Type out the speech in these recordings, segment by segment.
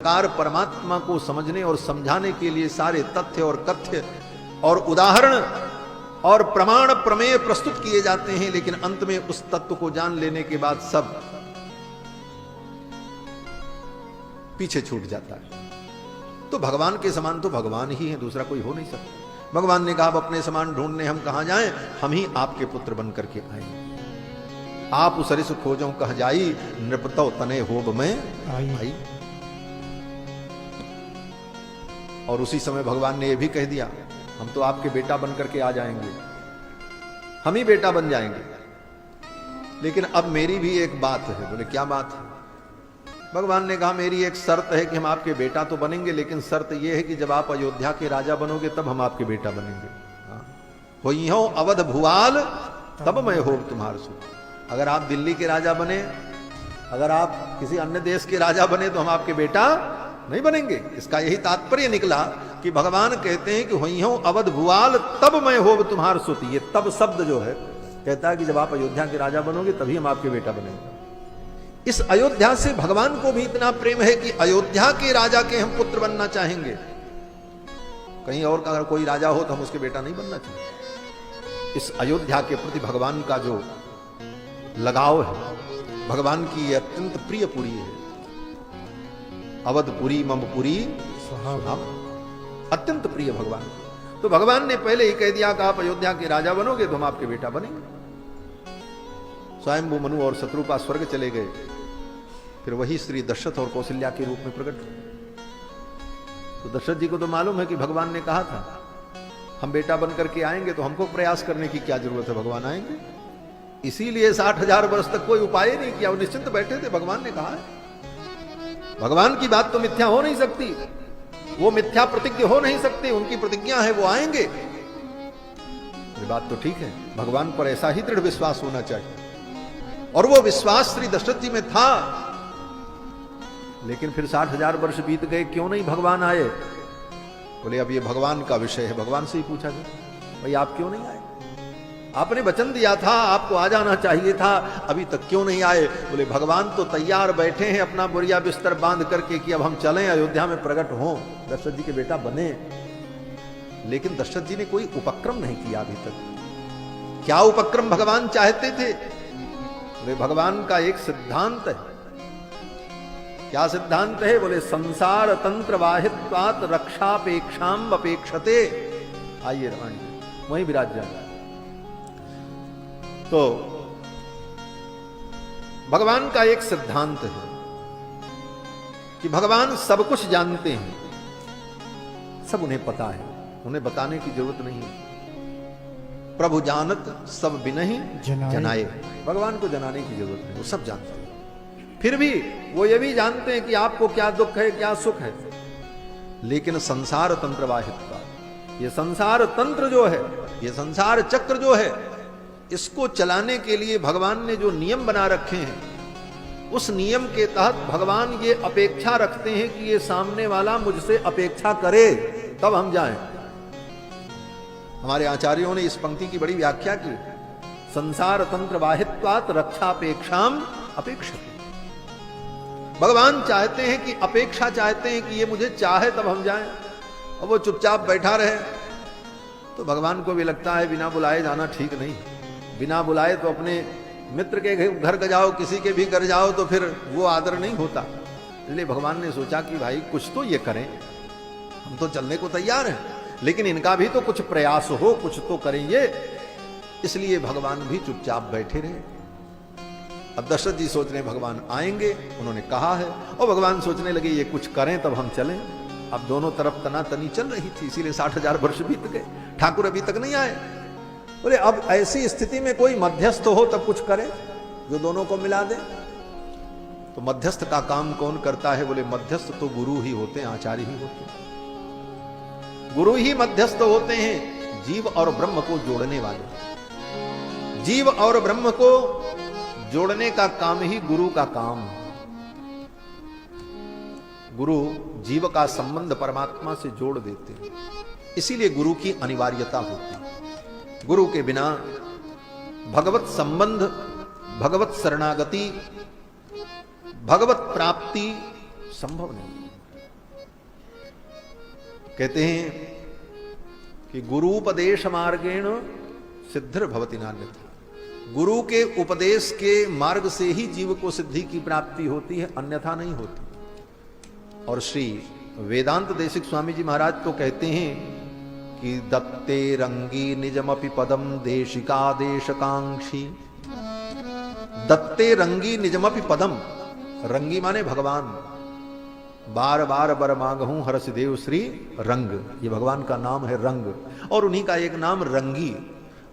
Car परमात्मा को समझने और समझाने के लिए सारे तथ्य और कथ्य और उदाहरण और प्रमाण प्रमेय प्रस्तुत किए जाते हैं, लेकिन अंत में उस तत्व को जान लेने के बाद सब पीछे छूट जाता है। तो भगवान के समान तो भगवान ही है, दूसरा कोई हो नहीं सकता। भगवान ने कहा अब अपने समान ढूंढने हम कहां जाएं, हम ही आपके पुत्र बन करके आए। आप उस रिस खोजों कह जाई, नृपतो तने होब में आई। और उसी समय भगवान ने यह भी कह दिया हम तो आपके बेटा बन करके आ जाएंगे, हम ही बेटा बन जाएंगे। लेकिन अब मेरी भी एक बात है। बोले क्या बात है? भगवान ने कहा मेरी एक शर्त है कि हम आपके बेटा तो बनेंगे, लेकिन शर्त यह है कि जब आप अयोध्या के राजा बनोगे तब हम आपके बेटा बनेंगे। होई हो अवध भुआल तब मैं हो तुम्हार सु। अगर आप दिल्ली के राजा बने, अगर आप किसी अन्य देश के राजा बने तो हम आपके बेटा नहीं बनेंगे। इसका यही तात्पर्य निकला कि भगवान कहते हैं कि होई हो अवध भुआल तब मैं हो तुम्हार सुत। ये तब शब्द जो है कहता है कि जब आप अयोध्या के राजा बनोगे तभी हम आपके बेटा बनेंगे। इस अयोध्या से भगवान को भी इतना प्रेम है कि अयोध्या के राजा के हम पुत्र बनना चाहेंगे। कहीं और का अगर कोई राजा हो तो हम उसके बेटा नहीं बनना चाहिए। इस अयोध्या के प्रति भगवान का जो लगाव है, भगवान की अत्यंत प्रिय पुरी है। अवधपुरी ममपुरी अत्यंत प्रिय भगवान। तो भगवान ने पहले ही कह दिया कि आप अयोध्या के राजा बनोगे तो हम आपके बेटा बनेंगे। स्वयंभू मनु और शत्रुपा स्वर्ग चले गए, फिर वही श्री दशरथ और कौशल्या के रूप में प्रकट हुए। तो दशरथ जी को तो मालूम है कि भगवान ने कहा था हम बेटा बन करके आएंगे, तो हमको प्रयास करने की क्या जरूरत है, भगवान आएंगे। इसीलिए 60,000 वर्ष तक कोई उपाय नहीं किया, वो निश्चिंत बैठे थे। भगवान ने कहा है, भगवान की बात तो मिथ्या हो नहीं सकती, वो मिथ्या प्रतिज्ञा हो नहीं सकती, उनकी प्रतिज्ञा है वो आएंगे। ये बात तो ठीक है, भगवान पर ऐसा ही दृढ़ विश्वास होना चाहिए। और वो विश्वास श्री दशरथ जी में था। लेकिन फिर 60,000 वर्ष बीत गए, क्यों नहीं भगवान आए? बोले अब ये भगवान का विषय है, भगवान से ही पूछा गया भाई आप क्यों नहीं आए? आपने वचन दिया था, आपको आ जाना चाहिए था, अभी तक क्यों नहीं आए? बोले भगवान तो तैयार बैठे हैं अपना बोरिया बिस्तर बांध करके कि अब हम चलें अयोध्या में प्रकट हों, दशरथ जी के बेटा बने। लेकिन दशरथ जी ने कोई उपक्रम नहीं किया अभी तक। क्या उपक्रम भगवान चाहते थे? बोले भगवान का एक सिद्धांत है। क्या सिद्धांत है? बोले संसार तंत्र वाहित्वात रक्षापेक्षाम अपेक्षते। आइए रानी वहीं विराज जाए। तो भगवान का एक सिद्धांत है कि भगवान सब कुछ जानते हैं, सब उन्हें पता है, उन्हें बताने की जरूरत नहीं है। प्रभु जानत सब बिनहि जनाए। भगवान को जनाने की जरूरत नहीं, वो सब जानते हैं। फिर भी वो ये भी जानते हैं कि आपको क्या दुख है क्या सुख है। लेकिन संसार तंत्र वाहित्वा, ये संसार तंत्र जो है, ये संसार चक्र जो है, इसको चलाने के लिए भगवान ने जो नियम बना रखे हैं, उस नियम के तहत भगवान ये अपेक्षा रखते हैं कि ये सामने वाला मुझसे अपेक्षा करे तब हम जाएं। हमारे आचार्यों ने इस पंक्ति की बड़ी व्याख्या की, संसार तंत्र वाहित्वात रक्षापेक्षाम अपेक्षते। भगवान चाहते हैं कि अपेक्षा चाहते हैं कि ये मुझे चाहे तब हम जाएं। और वो चुपचाप बैठा रहे तो भगवान को भी लगता है बिना बुलाए जाना ठीक नहीं। बिना बुलाए तो अपने मित्र के घर जाओ, किसी के भी घर जाओ तो फिर वो आदर नहीं होता। इसलिए भगवान ने सोचा कि भाई कुछ तो ये करें, हम तो चलने को तैयार हैं, लेकिन इनका भी तो कुछ प्रयास हो, कुछ तो करें ये। इसलिए भगवान भी चुपचाप बैठे रहे। अब दशरथ जी सोच रहे भगवान आएंगे, उन्होंने कहा है, और भगवान सोचने लगे ये कुछ करें तब हम चलें। अब दोनों तरफ तनातनी चल रही थी, इसीलिए 60,000 वर्ष बीत गए, ठाकुर अभी तक नहीं आए। बोले अब ऐसी स्थिति में कोई मध्यस्थ हो तब कुछ करे जो दोनों को मिला दे। तो मध्यस्थ का काम कौन करता है? बोले मध्यस्थ तो गुरु ही होते हैं, आचार्य ही होते हैं। गुरु ही मध्यस्थ होते हैं, जीव और ब्रह्म को जोड़ने वाले। जीव और ब्रह्म को जोड़ने का काम ही गुरु का काम है। गुरु जीव का संबंध परमात्मा से जोड़ देते हैं, इसीलिए गुरु की अनिवार्यता होती है। गुरु के बिना भगवत संबंध, भगवत शरणागति, भगवत प्राप्ति संभव नहीं। कहते हैं कि गुरुपदेश मार्गेण सिद्धिर भवति नान्यथा। गुरु के उपदेश के मार्ग से ही जीव को सिद्धि की प्राप्ति होती है, अन्यथा नहीं होती। और श्री वेदांत देशिक स्वामी जी महाराज तो कहते हैं कि दत्ते रंगी निजमपि पदम देशिका देशकांक्षी। दत्ते रंगी निजमपि पदम, रंगी माने भगवान, बार बार बर मांगहूं हर्ष देव श्री रंग, ये भगवान का नाम है रंग, और उन्हीं का एक नाम रंगी,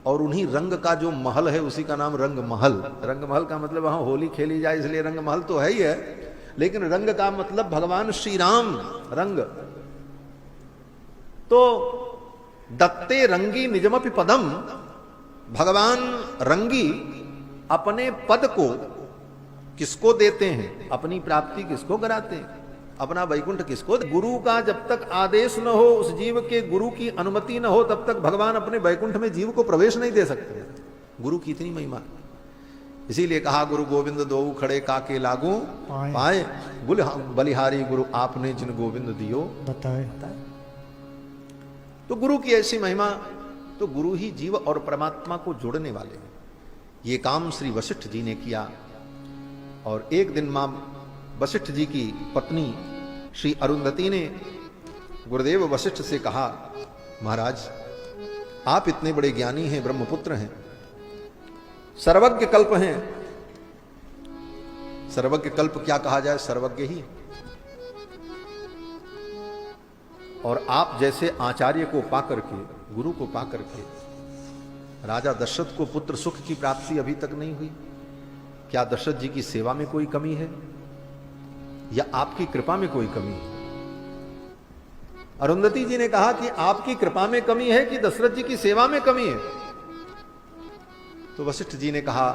और उन्हीं रंग का जो महल है उसी का नाम रंग महल। रंग महल का मतलब वहां होली खेली जाए इसलिए रंग महल तो है ही है, लेकिन रंग का मतलब भगवान श्री राम रंग। तो दत्ते रंगी निजमपि पदम, भगवान रंगी अपने पद को किसको देते हैं, अपनी प्राप्ति किसको कराते हैं, अपना वैकुंठ किसको। गुरु का जब तक आदेश न हो, उस जीव के गुरु की अनुमति न हो, तब तक भगवान अपने वैकुंठ में जीव को प्रवेश नहीं दे सकते। गुरु की इतनी महिमा, इसीलिए कहा गुरु गोविंद दो खड़े काके लागू पाए, बलिहारी गुरु आपने जिन गोविंद दियो बताए। तो गुरु की ऐसी महिमा, तो गुरु ही जीव और परमात्मा को जोड़ने वाले हैं। ये काम श्री वशिष्ठ जी ने किया। और एक दिन मां वशिष्ठ जी की पत्नी श्री अरुंधति ने गुरुदेव वशिष्ठ से कहा, महाराज आप इतने बड़े ज्ञानी हैं, ब्रह्मपुत्र हैं, सर्वज्ञ कल्प हैं। सर्वज्ञ कल्प क्या कहा जाए, सर्वज्ञ ही। और आप जैसे आचार्य को पाकर के, गुरु को पाकर के, राजा दशरथ को पुत्र सुख की प्राप्ति अभी तक नहीं हुई। क्या दशरथ जी की सेवा में कोई कमी है या आपकी कृपा में कोई कमी है? अरुंधति जी ने कहा कि आपकी कृपा में कमी है कि दशरथ जी की सेवा में कमी है? तो वशिष्ठ जी ने कहा,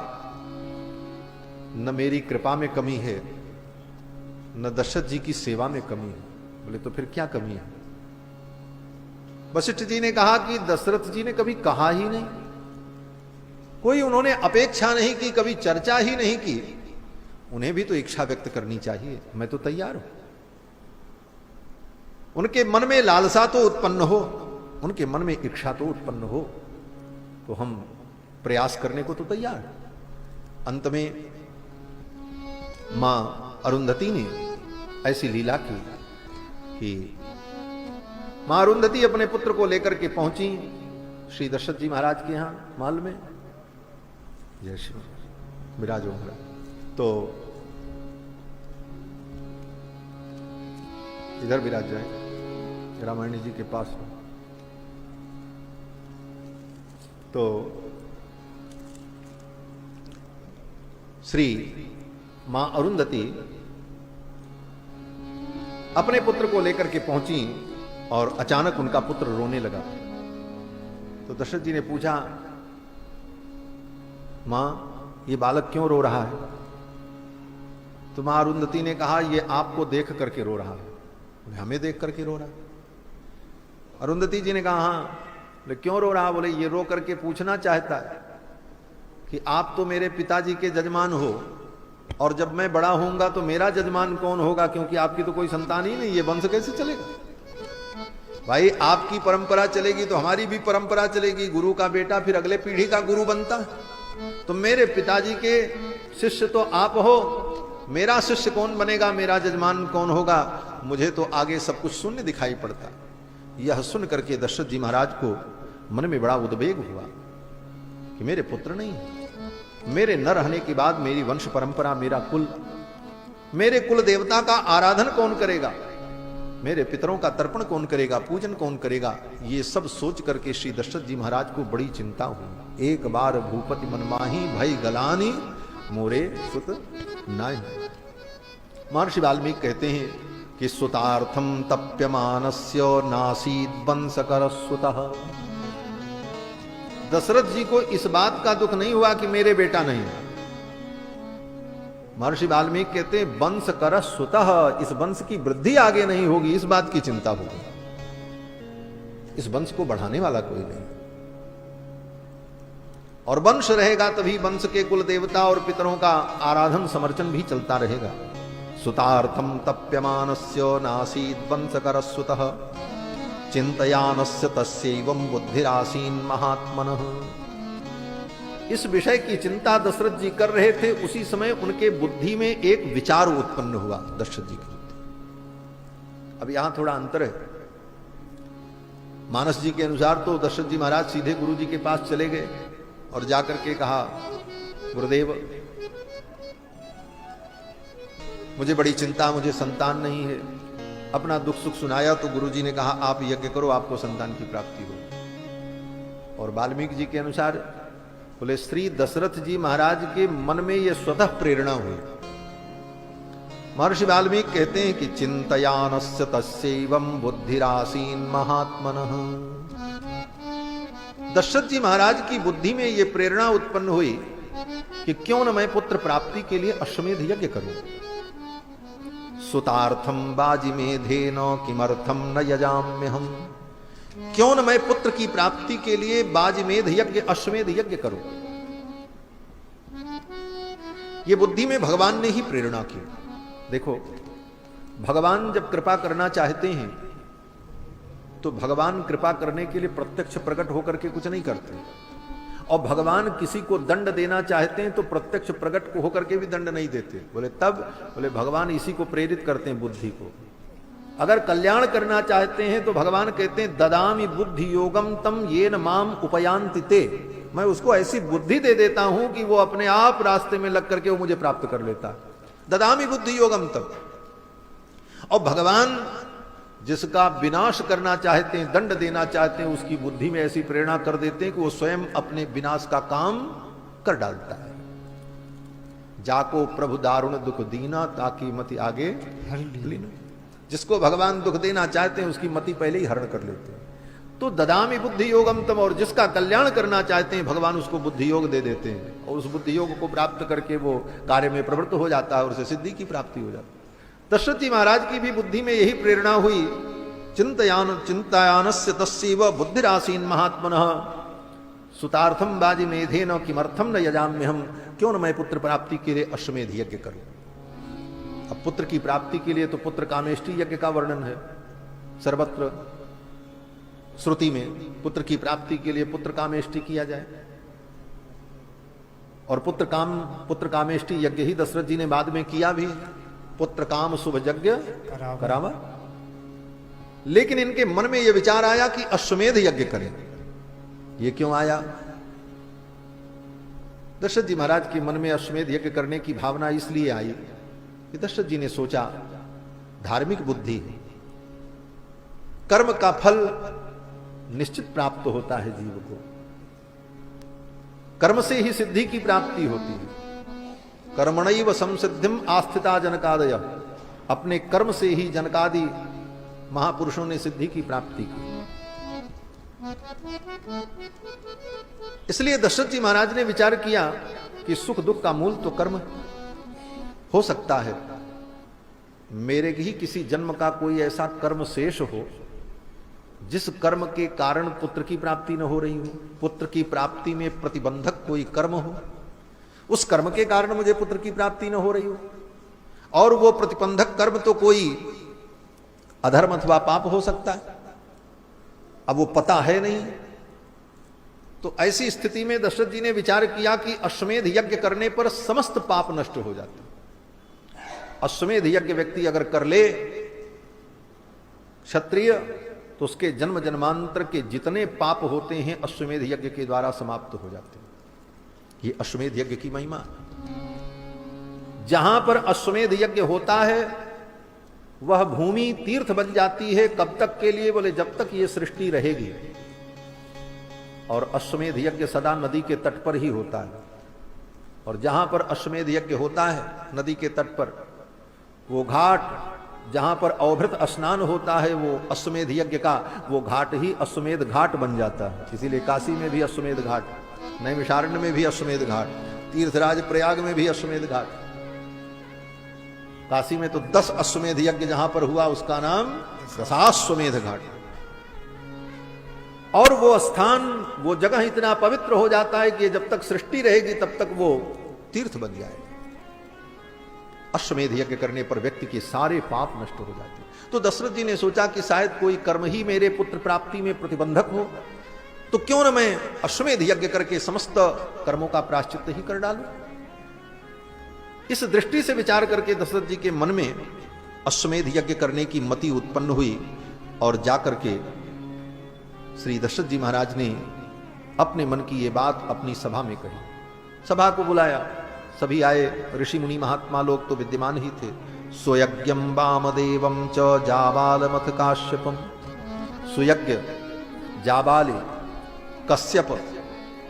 न मेरी कृपा में कमी है, न दशरथ जी की सेवा में कमी है। बोले तो फिर क्या कमी है? वशिष्ठ जी ने कहा कि दशरथ जी ने कभी कहा ही नहीं, कोई उन्होंने अपेक्षा नहीं की, कभी चर्चा ही नहीं की। उन्हें भी तो इच्छा व्यक्त करनी चाहिए, मैं तो तैयार हूं। उनके मन में लालसा तो उत्पन्न हो, उनके मन में इच्छा तो उत्पन्न हो, तो हम प्रयास करने को तो तैयार। अंत में मां अरुंधति ने ऐसी लीला की कि मां अरुंधति अपने पुत्र को लेकर के पहुंची श्री दशरथ जी महाराज के यहां महल में। जय श्री विराजो महाराज। तो इधर विराज जाए रामायणी जी के पास। तो श्री मां अरुंधति अपने पुत्र को लेकर के पहुंची और अचानक उनका पुत्र रोने लगा। तो दशरथ जी ने पूछा, मां ये बालक क्यों रो रहा है? तो मां अरुंधति ने कहा, ये आपको देख करके रो रहा है। हमें देख करके रो रहा है? अरुंधति जी ने कहा, हाँ। बोले क्यों रो रहा? बोले ये रो करके पूछना चाहता है कि आप तो मेरे पिताजी के जजमान हो, और जब मैं बड़ा होऊंगा तो मेरा जजमान कौन होगा, क्योंकि आपकी तो कोई संतान ही नहीं, ये वंश कैसे चलेगा? भाई आपकी परंपरा चलेगी तो हमारी भी परंपरा चलेगी। गुरु का बेटा फिर अगले पीढ़ी का गुरु बनता है। तो मेरे पिताजी के शिष्य तो आप हो, मेरा शिष्य कौन बनेगा, मेरा जजमान कौन होगा? मुझे तो आगे सब कुछ शून्य दिखाई पड़ता। यह सुन करके दशरथ जी महाराज को मन में बड़ा उद्वेग हुआ कि मेरे पुत्र नहीं है, मेरे न रहने के बाद मेरी वंश परंपरा, मेरा कुल, मेरे कुल देवता का आराधन कौन करेगा, मेरे पितरों का तर्पण कौन करेगा, पूजन कौन करेगा? ये सब सोच करके श्री दशरथ जी महाराज को बड़ी चिंता हुई। एक बार भूपति मनमाही भई गलानी मोरे सुत नाय। महर्षि वाल्मीकि कहते हैं कि सुतार्थम तप्यमानस्य नासीद वंशकर सुतः। दशरथ जी को इस बात का दुख नहीं हुआ कि मेरे बेटा नहीं है। महर्षि वाल्मीकि कहते हैं वंशकर सुतः, इस वंश की वृद्धि आगे नहीं होगी, इस बात की चिंता होगी। इस वंश को बढ़ाने वाला कोई नहीं, और वंश रहेगा तभी वंश के कुल देवता और पितरों का आराधन समर्चन भी चलता रहेगा। सुतार्थम तप्यमानस्य नासीद वंशकर सुतः चिंतयानस्य तस्यैवं बुद्धिरासीन महात्मनः। इस विषय की चिंता दशरथ जी कर रहे थे, उसी समय उनके बुद्धि में एक विचार उत्पन्न हुआ दशरथ जी की बुद्धि। अब यहां थोड़ा अंतर है। मानस जी के अनुसार तो दशरथ जी महाराज सीधे गुरु जी के पास चले गए और जाकर के कहा, गुरुदेव मुझे बड़ी चिंता, मुझे संतान नहीं है। अपना दुख सुख सुनाया तो गुरु जी ने कहा, आप यज्ञ करो, आपको संतान की प्राप्ति हो। और वाल्मीकि जी के अनुसार बोले, श्री दशरथ जी महाराज के मन में यह स्वतः प्रेरणा हुई। महर्षि वाल्मीकि कहते हैं कि चिंतयानस्य तस्यैवं बुद्धिरासीन महात्मनः। दशरथ जी महाराज की बुद्धि में यह प्रेरणा उत्पन्न हुई कि क्यों न मैं पुत्र प्राप्ति के लिए अश्वमेध यज्ञ करूं। सुतार्थम बाजिमेधेन किमर्थम न यजाम्यहम्। क्यों न मैं पुत्र की प्राप्ति के लिए बाजिमेध यज्ञ, अश्वमेध यज्ञ करूं। यह बुद्धि में भगवान ने ही प्रेरणा की। देखो, भगवान जब कृपा करना चाहते हैं तो भगवान कृपा करने के लिए प्रत्यक्ष प्रकट होकर के कुछ नहीं करते, और भगवान किसी को दंड देना चाहते हैं तो प्रत्यक्ष प्रकट होकर के भी दंड नहीं देते। बोले तब, बोले भगवान इसी को प्रेरित करते हैं, बुद्धि को। अगर कल्याण करना चाहते हैं तो भगवान कहते हैं, ददामि बुद्धि योगम तम येन माम उपयान्ति ते। मैं उसको ऐसी बुद्धि दे देता हूं कि वो अपने आप रास्ते में लग करके वो मुझे प्राप्त कर लेता है। ददामि बुद्धि योगम तम। और भगवान जिसका विनाश करना चाहते हैं, दंड देना चाहते हैं, उसकी बुद्धि में ऐसी प्रेरणा कर देते हैं कि वो स्वयं अपने विनाश का काम कर डालता है। जाको प्रभु दारुण दुख दीना ताकि मति आगे लीना। जिसको भगवान दुख देना चाहते हैं उसकी मति पहले ही हरण कर लेते हैं। तो ददामि बुद्धि योगम तम। और जिसका कल्याण करना चाहते हैं भगवान उसको बुद्धि योग दे देते हैं, और उस बुद्धि योग को प्राप्त करके वो कार्य में प्रवृत्त हो जाता है और उसे सिद्धि की प्राप्ति हो जाती है। दशरथ जी महाराज की भी बुद्धि में यही प्रेरणा हुई। चिंतयानस्य तस्यैव बुद्धिरासीन महात्मनः सुतार्थम बाजिमेधेन किमर्थम न यजाम्यहम्। क्यों न मैं पुत्र प्राप्ति के लिए अश्वमेध यज्ञ करूं। अब पुत्र की प्राप्ति के लिए तो पुत्र कामेष्टि यज्ञ का वर्णन है सर्वत्र श्रुति में। पुत्र की प्राप्ति के लिए पुत्र कामेष्टि किया जाए, और पुत्र कामेष्टि यज्ञ ही दशरथ जी ने बाद में किया भी। पुत्र काम शुभ यज्ञ करावा। लेकिन इनके मन में यह विचार आया कि अश्वमेध यज्ञ करें। यह क्यों आया? दशरथ जी महाराज के मन में अश्वमेध यज्ञ करने की भावना इसलिए आई कि दशरथ जी ने सोचा, धार्मिक बुद्धि, कर्म का फल निश्चित प्राप्त होता है जीव को। कर्म से ही सिद्धि की प्राप्ति होती है। कर्मणैव संसिद्धिम आस्थिता जनकादय। अपने कर्म से ही जनकादि महापुरुषों ने सिद्धि की प्राप्ति की। इसलिए दशरथ जी महाराज ने विचार किया कि सुख दुख का मूल तो कर्म हो सकता है। मेरे ही किसी जन्म का कोई ऐसा कर्म शेष हो जिस कर्म के कारण पुत्र की प्राप्ति न हो रही हो, पुत्र की प्राप्ति में प्रतिबंधक कोई कर्म हो, उस कर्म के कारण मुझे पुत्र की प्राप्ति न हो रही हो, और वो प्रतिबंधक कर्म तो कोई अधर्म अथवा पाप हो सकता है। अब वो पता है नहीं। तो ऐसी स्थिति में दशरथ जी ने विचार किया कि अश्वमेध यज्ञ करने पर समस्त पाप नष्ट हो जाते हैं। अश्वमेध यज्ञ व्यक्ति अगर कर ले क्षत्रिय, तो उसके जन्म जन्मांतर के जितने पाप होते हैं अश्वमेध यज्ञ के द्वारा समाप्त हो जाते हैं। ये अश्वमेध यज्ञ की महिमा। जहां पर अश्वमेध यज्ञ होता है वह भूमि तीर्थ बन जाती है। कब तक के लिए? बोले जब तक ये सृष्टि रहेगी। और अश्वमेध यज्ञ सदा नदी के तट पर ही होता है। और जहां पर अश्वमेध यज्ञ होता है नदी के तट पर, वो घाट जहां पर अवभृत स्नान होता है, वो अश्वमेध यज्ञ का वो घाट ही अश्वमेध घाट बन जाता है। इसीलिए काशी में भी अश्वमेध घाट, नैमिषारण्य में भी अश्वमेध घाट, तीर्थराज प्रयाग में भी अश्वमेध घाट। काशी में तो 10 अश्वमेध यज्ञ जहां पर हुआ उसका नाम दशाश्वमेध घाट। और वो स्थान, वो जगह इतना पवित्र हो जाता है कि जब तक सृष्टि रहेगी तब तक वो तीर्थ बन जाए। अश्वमेध यज्ञ करने पर व्यक्ति के सारे पाप नष्ट हो जाते हैं। तो दशरथ जी ने सोचा कि शायद कोई कर्म ही मेरे पुत्र प्राप्ति में प्रतिबंधक हो, तो क्यों न मैं अश्वमेध यज्ञ करके समस्त कर्मों का प्रायश्चित्त ही कर डालूं। इस दृष्टि से विचार करके दशरथ जी के मन में अश्वमेध यज्ञ करने की मति उत्पन्न हुई और जाकर के श्री दशरथ जी महाराज ने अपने मन की ये बात अपनी सभा में कही। सभा को बुलाया, सभी आए, ऋषि मुनि महात्मा लोग तो विद्यमान ही थे। सुयज्ञम वामदेवम च जाबालमथ काश्यपम, सुयज्ञ जाबाले कश्यप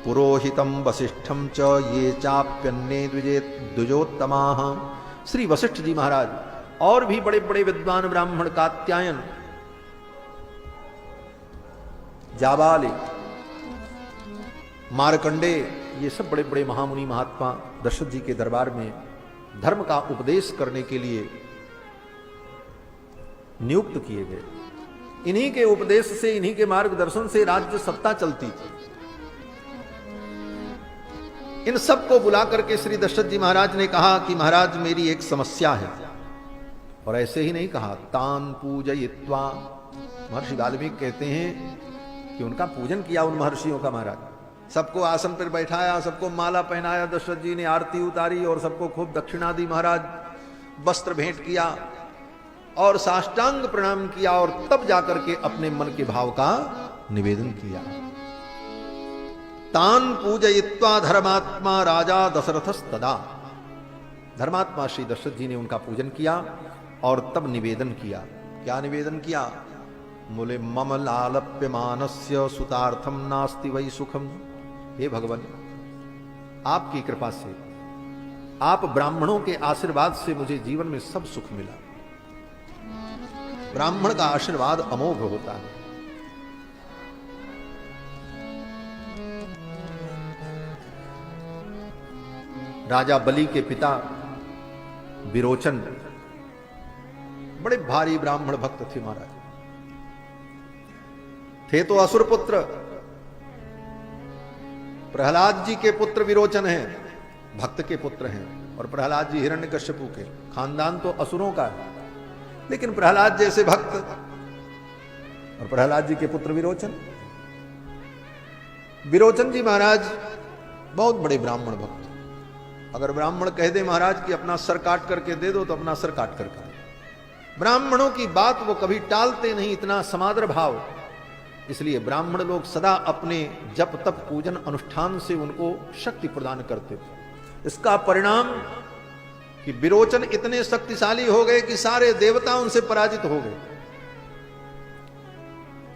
पुरोहितम वसिष्ठम च ये चाप्यन्ने द्विजोत्तमाः। श्री वशिष्ठ जी महाराज और भी बड़े बड़े विद्वान ब्राह्मण, कात्यायन, जाबाले, मार्कंडे, ये सब बड़े बड़े महामुनि महात्मा दशरथ जी के दरबार में धर्म का उपदेश करने के लिए नियुक्त किए गए। इन्हीं के उपदेश से, इन्हीं के मार्गदर्शन से राज्य सत्ता चलती थी। इन सबको बुला करके श्री दशरथ जी महाराज ने कहा कि महाराज मेरी एक समस्या है। और ऐसे ही नहीं कहा, तान पूजयित्वा, महर्षि वाल्मीकि कहते हैं कि उनका पूजन किया उन महर्षियों का महाराज। सबको आसन पर बैठाया, सबको माला पहनाया, दशरथ जी ने आरती उतारी और सबको खूब दक्षिणा दी महाराज, वस्त्र भेंट किया और साष्टांग प्रणाम किया और तब जाकर के अपने मन के भाव का निवेदन किया। तान पूजयित्वा धर्मात्मा राजा दशरथस्तदा, धर्मात्मा श्री दशरथ जी ने उनका पूजन किया और तब निवेदन किया। क्या निवेदन किया? बोले मम लालप्यमानस्य सुतार्थम नास्ति वै सुखम। हे भगवान, आपकी कृपा से, आप ब्राह्मणों के आशीर्वाद से मुझे जीवन में सब सुख मिला। ब्राह्मण का आशीर्वाद अमोघ होता है। राजा बलि के पिता विरोचन बड़े भारी ब्राह्मण भक्त थे महाराज। थे तो असुर पुत्र, प्रहलाद जी के पुत्र विरोचन हैं, भक्त के पुत्र हैं, और प्रहलाद जी हिरण्यकश्यपु के, खानदान तो असुरों का है, लेकिन प्रहलाद जैसे भक्त और प्रहलाद जी के पुत्र विरोचन। विरोचन जी महाराज बहुत बड़े ब्राह्मण भक्त। अगर ब्राह्मण कह दे महाराज कि अपना सर काट करके दे दो, तो अपना सर काट करके। ब्राह्मणों की बात वो कभी टालते नहीं, इतना समादर भाव। इसलिए ब्राह्मण लोग सदा अपने जप तप पूजन अनुष्ठान से उनको शक्ति प्रदान करते थे। इसका परिणाम कि विरोचन इतने शक्तिशाली हो गए कि सारे देवता उनसे पराजित हो गए।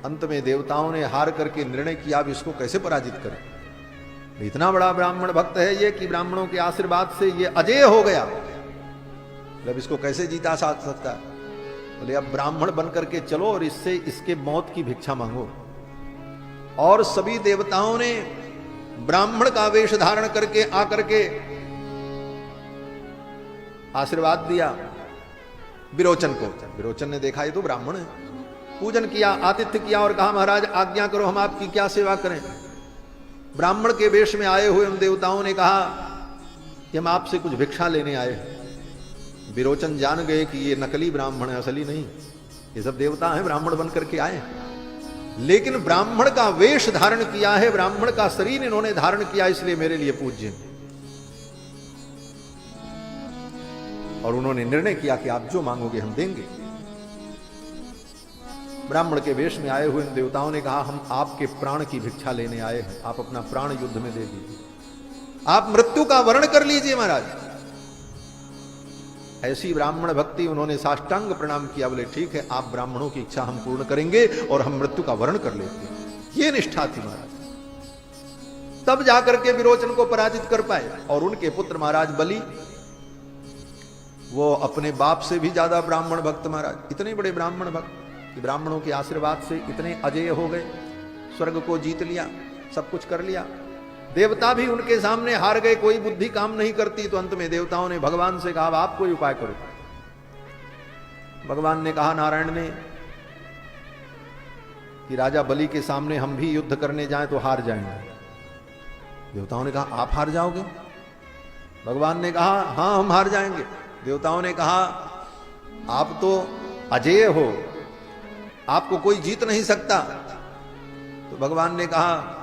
अंत में देवताओं ने हार करके निर्णय किया अब इसको कैसे पराजित करें। इतना बड़ा ब्राह्मण भक्त है ये कि ब्राह्मणों के आशीर्वाद से ये अजेय हो गया, अब इसको कैसे जीता सकता है। बोले अब ब्राह्मण बन करके चलो और इससे इसके मौत की भिक्षा मांगो। और सभी देवताओं ने ब्राह्मण का वेश धारण करके आकर के आशीर्वाद दिया विरोचन को। विरोचन ने देखा ये तो ब्राह्मण है, पूजन किया, आतिथ्य किया और कहा महाराज आज्ञा करो, हम आपकी क्या सेवा करें। ब्राह्मण के वेश में आए हुए उन देवताओं ने कहा कि हम आपसे कुछ भिक्षा लेने आए हैं। विरोचन जान गए कि ये नकली ब्राह्मण है, असली नहीं, ये सब देवता हैं, ब्राह्मण बन करके आए। लेकिन ब्राह्मण का वेश धारण किया है, ब्राह्मण का शरीर इन्होंने धारण किया, इसलिए मेरे लिए पूज्य। और उन्होंने निर्णय किया कि आप जो मांगोगे हम देंगे। ब्राह्मण के वेश में आए हुए इन देवताओं ने कहा हम आपके प्राण की भिक्षा लेने आए हैं, आप अपना प्राण युद्ध में दे दीजिए, आप मृत्यु का वर्ण कर लीजिए महाराज। ऐसी ब्राह्मण भक्ति, उन्होंने साष्टांग प्रणाम किया, बोले ठीक है आप ब्राह्मणों की इच्छा हम पूर्ण करेंगे और हम मृत्यु का वर्ण कर लेते हैं। ये निष्ठा थी महाराज। तब जाकर के विरोचन को पराजित कर पाए। और उनके पुत्र महाराज बलि, वो अपने बाप से भी ज्यादा ब्राह्मण भक्त महाराज, इतने बड़े ब्राह्मण भक्त कि ब्राह्मणों के आशीर्वाद से इतने अजेय हो गए, स्वर्ग को जीत लिया, सब कुछ कर लिया। देवता भी उनके सामने हार गए, कोई बुद्धि काम नहीं करती। तो अंत में देवताओं ने भगवान से कहा आप कोई उपाय करो। भगवान ने कहा नारायण ने कि राजा बलि के सामने हम भी युद्ध करने जाएं तो हार जाएंगे। देवताओं ने कहा आप हार जाओगे? भगवान ने कहा हाँ हम हार जाएंगे। देवताओं ने कहा आप तो अजेय हो, आपको कोई जीत नहीं सकता। तो भगवान ने कहा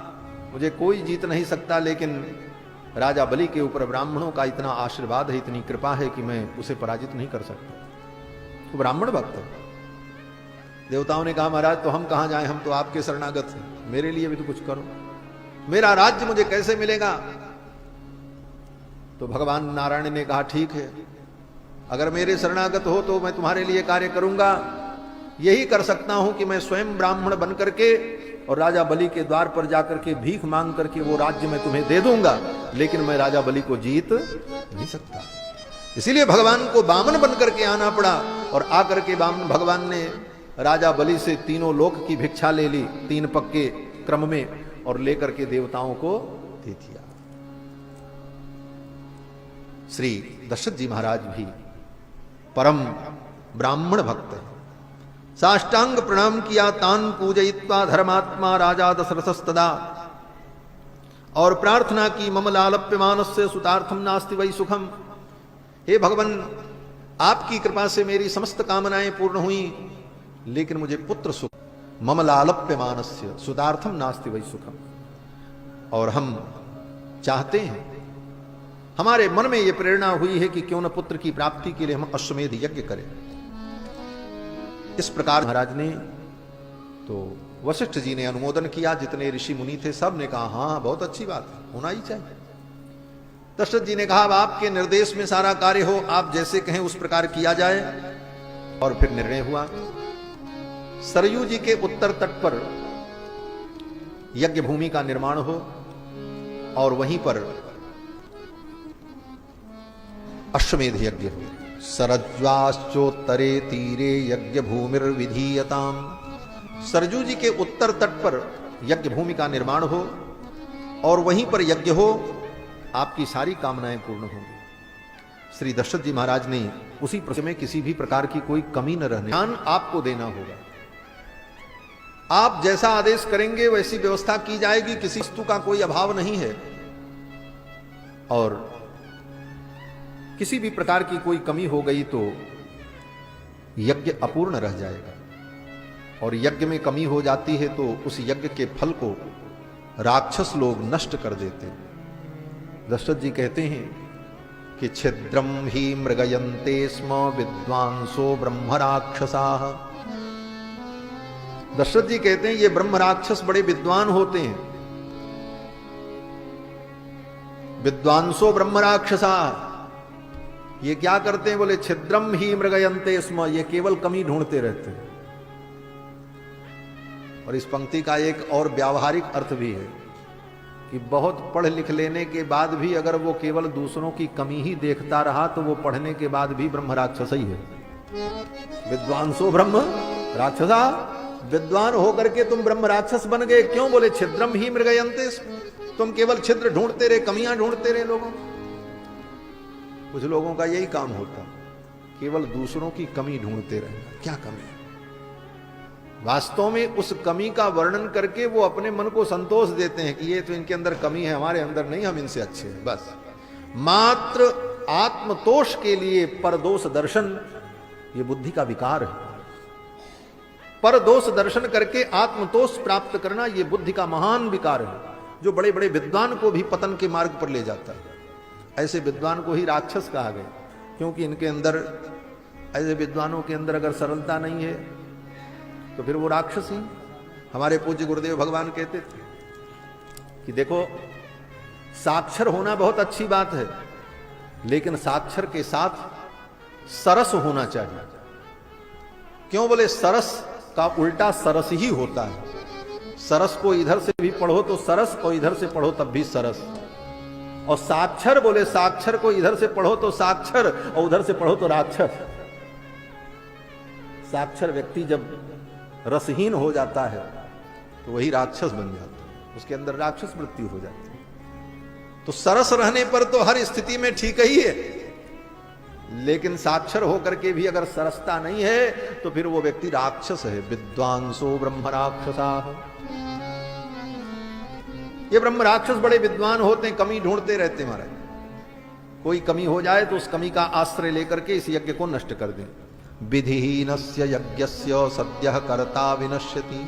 मुझे कोई जीत नहीं सकता, लेकिन राजा बलि के ऊपर ब्राह्मणों का इतना आशीर्वाद है, इतनी कृपा है कि मैं उसे पराजित नहीं कर सकता। तो ब्राह्मण भक्त। देवताओं ने कहा महाराज तो हम कहां जाएं, हम तो आपके शरणागत हैं, मेरे लिए भी तो कुछ करो, मेरा राज्य मुझे कैसे मिलेगा। तो भगवान नारायण ने कहा ठीक है, अगर मेरे शरणागत हो तो मैं तुम्हारे लिए कार्य करूंगा। यही कर सकता हूं कि मैं स्वयं ब्राह्मण बन करके और राजा बलि के द्वार पर जाकर के भीख मांग करके वो राज्य मैं तुम्हें दे दूंगा, लेकिन मैं राजा बलि को जीत नहीं सकता। इसीलिए भगवान को बामन बन करके आना पड़ा, और आकर के बामन भगवान ने राजा बलि से तीनों लोक की भिक्षा ले ली 3 पक्के क्रम में, और लेकर के देवताओं को दे दिया। श्री दशरथ जी महाराज भी परम ब्राह्मण भक्त है। साष्टांग प्रणाम किया, तान पूजयित्वा धर्मात्मा राजा दशरथस्तदा, और प्रार्थना की मम लालप्यमानस्य सुतार्थम नास्ति वै सुखम। हे भगवान, आपकी कृपा से मेरी समस्त कामनाएं पूर्ण हुई, लेकिन मुझे पुत्र सुख, मम लालप्यमानस्य सुतार्थम नास्ति वै सुखम। और हम चाहते हैं, हमारे मन में यह प्रेरणा हुई है कि क्यों न पुत्र की प्राप्ति के लिए हम अश्वमेध यज्ञ करें। इस प्रकार महाराज ने, तो वशिष्ठ जी ने अनुमोदन किया, जितने ऋषि मुनि थे सब ने कहा हाँ बहुत अच्छी बात है, होना ही चाहिए। दशरथ जी ने कहा अब आपके निर्देश में सारा कार्य हो, आप जैसे कहें उस प्रकार किया जाए। और फिर निर्णय हुआ, सरयू जी के उत्तर तट पर यज्ञ भूमि का निर्माण हो, और वहीं पर अश्वमेध यज्ञ हो। सरज्वाश्चोत्तरे तीरे यज्ञ भूमिर्विधीयताम। सरजू जी के उत्तर तट पर यज्ञ भूमि का निर्माण हो, और वहीं पर यज्ञ हो, आपकी सारी कामनाएं पूर्ण होंगी। श्री दशरथ जी महाराज ने उसी प्रश्न में किसी भी प्रकार की कोई कमी न रहने, ध्यान आपको देना होगा। आप जैसा आदेश करेंगे वैसी व्यवस्था की जाएगी, किसी वस्तु का कोई अभाव नहीं है, और किसी भी प्रकार की कोई कमी हो गई तो यज्ञ अपूर्ण रह जाएगा, और यज्ञ में कमी हो जाती है तो उस यज्ञ के फल को राक्षस लोग नष्ट कर देते हैं। दशरथ जी कहते हैं कि छिद्रम ही मृगयन्ते स्म विद्वांसो ब्रह्म राक्षसाः। दशरथ जी कहते हैं ये ब्रह्म राक्षस बड़े विद्वान होते हैं। विद्वांसो ब्रह्म राक्षसाः, ये क्या करते हैं, बोले छिद्रम ही मृगयन्ते स्म, ये केवल कमी ढूंढते रहते हैं। और इस पंक्ति का एक और व्यावहारिक अर्थ भी है कि बहुत पढ़ लिख लेने के बाद भी अगर वो केवल दूसरों की कमी ही देखता रहा तो वो पढ़ने के बाद भी ब्रह्म राक्षस ही है। विद्वांसो ब्रह्म राक्षसा, विद्वान होकर के तुम ब्रह्म राक्षस बन गए। क्यों, बोले छिद्रम ही मृगयन्ते, तुम केवल छिद्र ढूंढते रहे, कमियां ढूंढते रहे लोगों। कुछ लोगों का यही काम होता, केवल दूसरों की कमी ढूंढते रहना, क्या कमी है। वास्तव में उस कमी का वर्णन करके वो अपने मन को संतोष देते हैं कि ये तो इनके अंदर कमी है, हमारे अंदर नहीं, हम इनसे अच्छे हैं। बस मात्र आत्मतोष के लिए परदोष दर्शन, ये बुद्धि का विकार है। परदोष दर्शन करके आत्मतोष प्राप्त करना, ये बुद्धि का महान विकार है, जो बड़े बड़े विद्वान को भी पतन के मार्ग पर ले जाता है। ऐसे विद्वान को ही राक्षस कहा गया, क्योंकि इनके अंदर, ऐसे विद्वानों के अंदर अगर सरलता नहीं है तो फिर वो राक्षस ही। हमारे पूज्य गुरुदेव भगवान कहते थे कि देखो, साक्षर होना बहुत अच्छी बात है, लेकिन साक्षर के साथ सरस होना चाहिए। क्यों, बोले सरस का उल्टा सरस ही होता है। सरस को इधर से भी पढ़ो तो सरस, और इधर से पढ़ो तब भी सरस। और साक्षर, बोले साक्षर को इधर से पढ़ो तो साक्षर, और उधर से पढ़ो तो राक्षस। साक्षर व्यक्ति जब रसहीन हो जाता है तो वही राक्षस बन जाता है, उसके अंदर राक्षस वृत्ति हो जाती है। तो सरस रहने पर तो हर स्थिति में ठीक ही है, लेकिन साक्षर होकर के भी अगर सरसता नहीं है तो फिर वो व्यक्ति राक्षस है। विद्वांसो ब्रह्म राक्षसाः, ये ब्रह्म राक्षस बड़े विद्वान होते हैं, कमी ढूंढते रहते महाराज। कोई कमी हो जाए तो उस कमी का आश्रय लेकर के इस यज्ञ को नष्ट कर दें। विधिहीनस्य यज्ञस्य सद्यः कर्ता विनश्यति।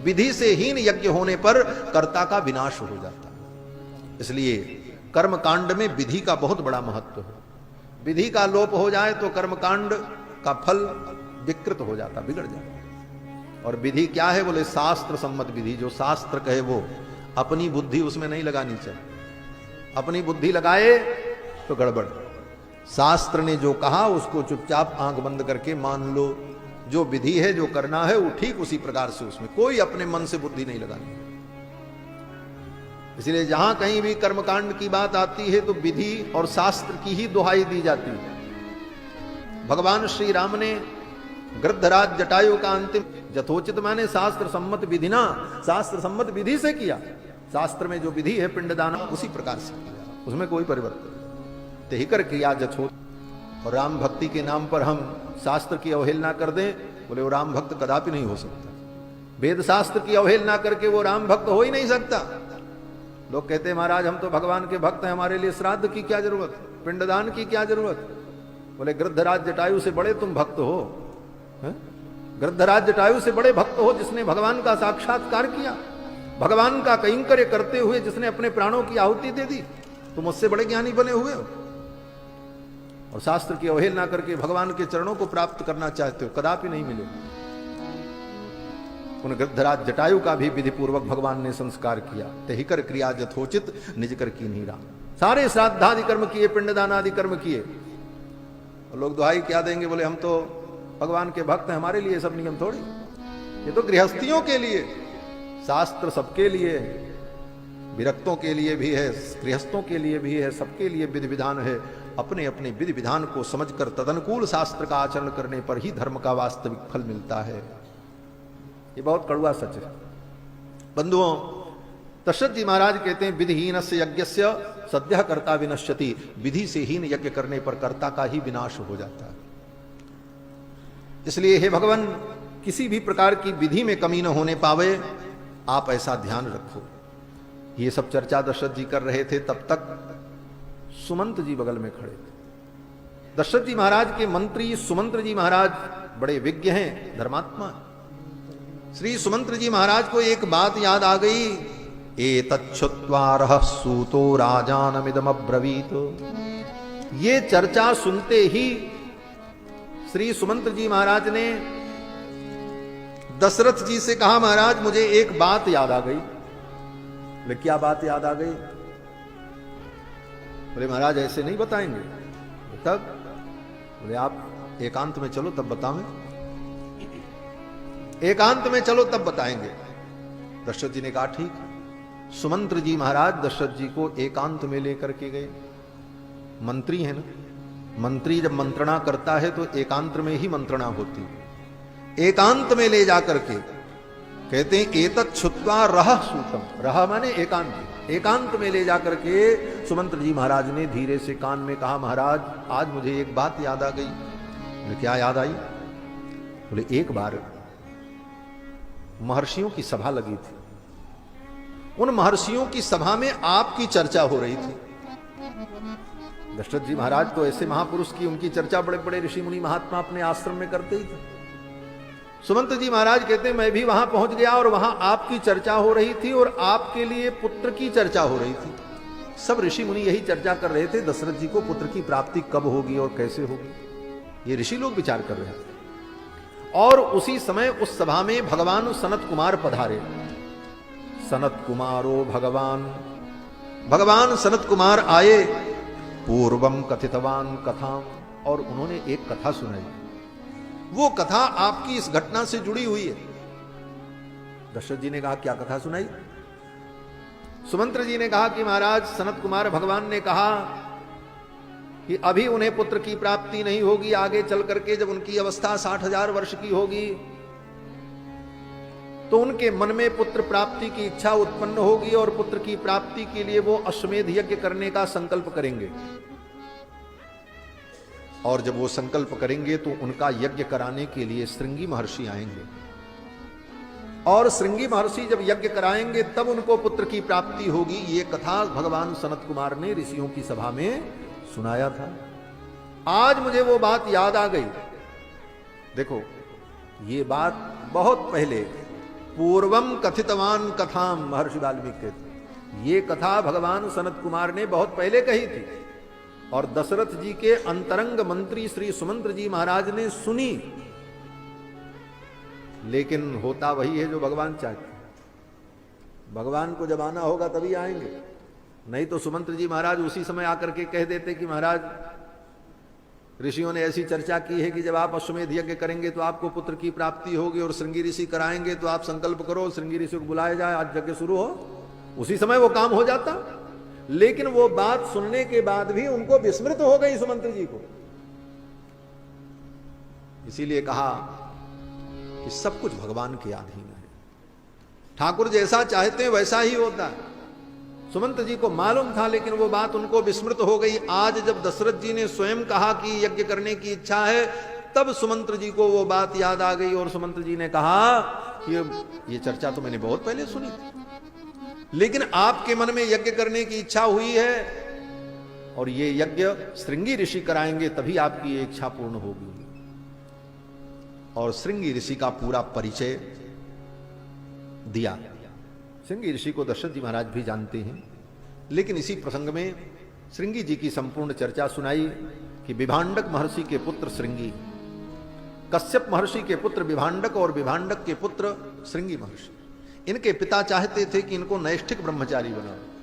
विधि से हीन यज्ञ होने पर कर्ता का विनाश हो जाता है। इसलिए कर्म कांड में विधि का बहुत बड़ा महत्व है। विधि का लोप हो जाए तो कर्म कांड का फल विकृत हो जाता, बिगड़ जाता। और विधि क्या है? बोले शास्त्र सम्मत विधि। जो शास्त्र कहे वो, अपनी बुद्धि उसमें नहीं लगानी चाहिए। अपनी बुद्धि लगाए तो गड़बड़। शास्त्र ने जो कहा उसको चुपचाप आंख बंद करके मान लो। जो विधि है, जो करना है, वो ठीक उसी प्रकार से, उसमें कोई अपने मन से बुद्धि नहीं लगानी। इसलिए जहां कहीं भी कर्मकांड की बात आती है तो विधि और शास्त्र की ही दुहाई दी जाती है। भगवान श्री राम ने गृद्धराज जटायु का अंतिम यथोचित माने शास्त्र सम्मत विधि ना, शास्त्र सम्मत विधि से किया। शास्त्र में जो विधि है पिंडदान, उसी प्रकार से किया, उसमें कोई परिवर्तन। ते ही कर किया जथो। और राम भक्ति के नाम पर हम शास्त्र की अवहेलना कर दें, बोले वो राम भक्त कदापि नहीं हो सकता। वेद शास्त्र की अवहेलना करके वो राम भक्त हो ही नहीं सकता। लोग कहते हैं महाराज हम तो भगवान के भक्त हैं, हमारे लिए श्राद्ध की क्या जरूरत, पिंडदान की क्या जरूरत। बोले गृद्धराज जटायु से बड़े तुम भक्त हो। गृद्धराज जटायु से बड़े भक्त हो जिसने भगवान का साक्षात्कार किया, भगवान का कैंकर्य करते हुए जिसने अपने प्राणों की आहुति दे दी। तुम उससे बड़े ज्ञानी बने हुए हो और शास्त्र की अवहेलना करके भगवान के चरणों को प्राप्त करना चाहते हो, कदापि नहीं मिले। उन गृद्धराज जटायु का भी विधि पूर्वक भगवान ने संस्कार किया। ते ही कर क्रिया यथोचित निज कर की नीरा। सारे श्राद्धादि कर्म किए, पिंडदान आदि कर्म किए। लोग दुहाई क्या देंगे? बोले हम तो भगवान के भक्त हैं, हमारे लिए सब नियम थोड़ी, ये तो गृहस्थियों के लिए। शास्त्र सबके लिए, विरक्तों के लिए भी है, गृहस्थों के लिए भी है, सबके लिए विधि विधान है। अपने अपने विधि विधान को समझकर तदनुकूल शास्त्र का आचरण करने पर ही धर्म का वास्तविक फल मिलता है। ये बहुत कड़वा सच है बंधुओं। दशरथ जी महाराज कहते हैं विधिहीनस्य यज्ञस्य सद्यः कर्ता विनश्यति। विधि से हीन यज्ञ करने पर कर्ता का ही विनाश हो जाता है। इसलिए हे भगवान, किसी भी प्रकार की विधि में कमी न होने पावे, आप ऐसा ध्यान रखो। ये सब चर्चा दशरथ जी कर रहे थे, तब तक सुमंत जी बगल में खड़े थे। दशरथ जी महाराज के मंत्री सुमंत्र जी महाराज बड़े विज्ञ हैं, धर्मात्मा। श्री सुमंत्र जी महाराज को एक बात याद आ गई। एतच्छ्रुत्वा सूतो राजानमिदम अब्रवीत। ये चर्चा सुनते ही श्री सुमंत्र जी महाराज ने दशरथ जी से कहा, महाराज मुझे एक बात याद आ गई। बोले क्या बात याद आ गई? बोले महाराज ऐसे नहीं बताएंगे। तब बोले आप एकांत में चलो तब बताएं। एकांत में चलो तब बताएंगे। दशरथ जी ने कहा ठीक। सुमंत्र जी महाराज दशरथ जी को एकांत में लेकर के गए। मंत्री है ना, मंत्री जब मंत्रणा करता है तो एकांत में ही मंत्रणा होती है। एकांत में ले जाकर के कहते हैं एतत् छुत्वा रह सूतम। रह माने एकांत। एकांत में ले जाकर के सुमंत्र जी महाराज ने धीरे से कान में कहा, महाराज आज मुझे एक बात याद आ गई। बोले क्या याद आई? बोले एक बार महर्षियों की सभा लगी थी, उन महर्षियों की सभा में आपकी चर्चा हो रही थी। दशरथ जी महाराज तो ऐसे महापुरुष की, उनकी चर्चा बड़े बड़े ऋषि मुनि महात्मा अपने आश्रम में करते ही थे। सुमंत जी महाराज कहते हैं मैं भी वहां पहुंच गया और वहां आपकी चर्चा हो रही थी और आपके लिए पुत्र की चर्चा हो रही थी। सब ऋषि मुनि यही चर्चा कर रहे थे, दशरथ जी को पुत्र की प्राप्ति कब होगी और कैसे होगी, ये ऋषि लोग विचार कर रहे थे। और उसी समय उस सभा में भगवान सनत कुमार पधारे। सनत कुमारो भगवान, भगवान सनत कुमार आए। पूर्वम कथितवान कथाम, और उन्होंने एक कथा सुनाई। वो कथा आपकी इस घटना से जुड़ी हुई है। दशरथ जी ने कहा क्या कथा सुनाई? सुमंत्र जी ने कहा कि महाराज सनत कुमार भगवान ने कहा कि अभी उन्हें पुत्र की प्राप्ति नहीं होगी, आगे चल करके जब उनकी अवस्था 60,000 वर्ष की होगी तो उनके मन में पुत्र प्राप्ति की इच्छा उत्पन्न होगी और पुत्र की प्राप्ति के लिए वो अश्वमेध यज्ञ करने का संकल्प करेंगे। और जब वो संकल्प करेंगे तो उनका यज्ञ कराने के लिए श्रृंगी महर्षि आएंगे और श्रृंगी महर्षि जब यज्ञ कराएंगे तब उनको पुत्र की प्राप्ति होगी। ये कथा भगवान सनत कुमार ने ऋषियों की सभा में सुनाया था। आज मुझे वो बात याद आ गई। देखो, ये बात बहुत पहले पूर्वम कथितवान कथाम महर्षि वाल्मीकि कहते, ये कथा भगवान सनत कुमार ने बहुत पहले कही थी और दशरथ जी के अंतरंग मंत्री श्री सुमंत्र जी महाराज ने सुनी। लेकिन होता वही है जो भगवान चाहते हैं। भगवान को जब आना होगा तभी आएंगे, नहीं तो सुमंत्र जी महाराज उसी समय आकर के कह देते कि महाराज, ऋषियों ने ऐसी चर्चा की है कि जब आप अश्वमेध यज्ञ करेंगे तो आपको पुत्र की प्राप्ति होगी और श्रृंगी ऋषि कराएंगे, तो आप संकल्प करो, श्रृंगी ऋषि को बुलाया जाए, आज यज्ञ शुरू हो। उसी समय वो काम हो जाता। लेकिन वो बात सुनने के बाद भी उनको विस्मृत हो गई सुमंत्र जी को। इसीलिए कहा कि सब कुछ भगवान के अधीन है, ठाकुर जैसा चाहते हैं वैसा ही होता है। सुमंत्र जी को मालूम था, लेकिन वो बात उनको विस्मृत हो गई। आज जब दशरथ जी ने स्वयं कहा कि यज्ञ करने की इच्छा है, तब सुमंत्र जी को वो बात याद आ गई और सुमंत्र जी ने कहा कि ये चर्चा तो मैंने बहुत पहले सुनी थी, लेकिन आपके मन में यज्ञ करने की इच्छा हुई है और ये यज्ञ श्रृंगी ऋषि कराएंगे, तभी आपकी ये इच्छा पूर्ण होगी। और श्रृंगी ऋषि का पूरा परिचय दिया। श्रृंगी ऋषि को दशरथ जी महाराज भी जानते हैं, लेकिन इसी प्रसंग में श्रृंगी जी की संपूर्ण चर्चा सुनाई कि विभांडक महर्षि के पुत्र श्रृंगी, कश्यप महर्षि के पुत्र विभांडक और विभांडक के पुत्र श्रृंगी महर्षि, इनके पिता चाहते थे कि इनको नैष्ठिक ब्रह्मचारी बनाओ।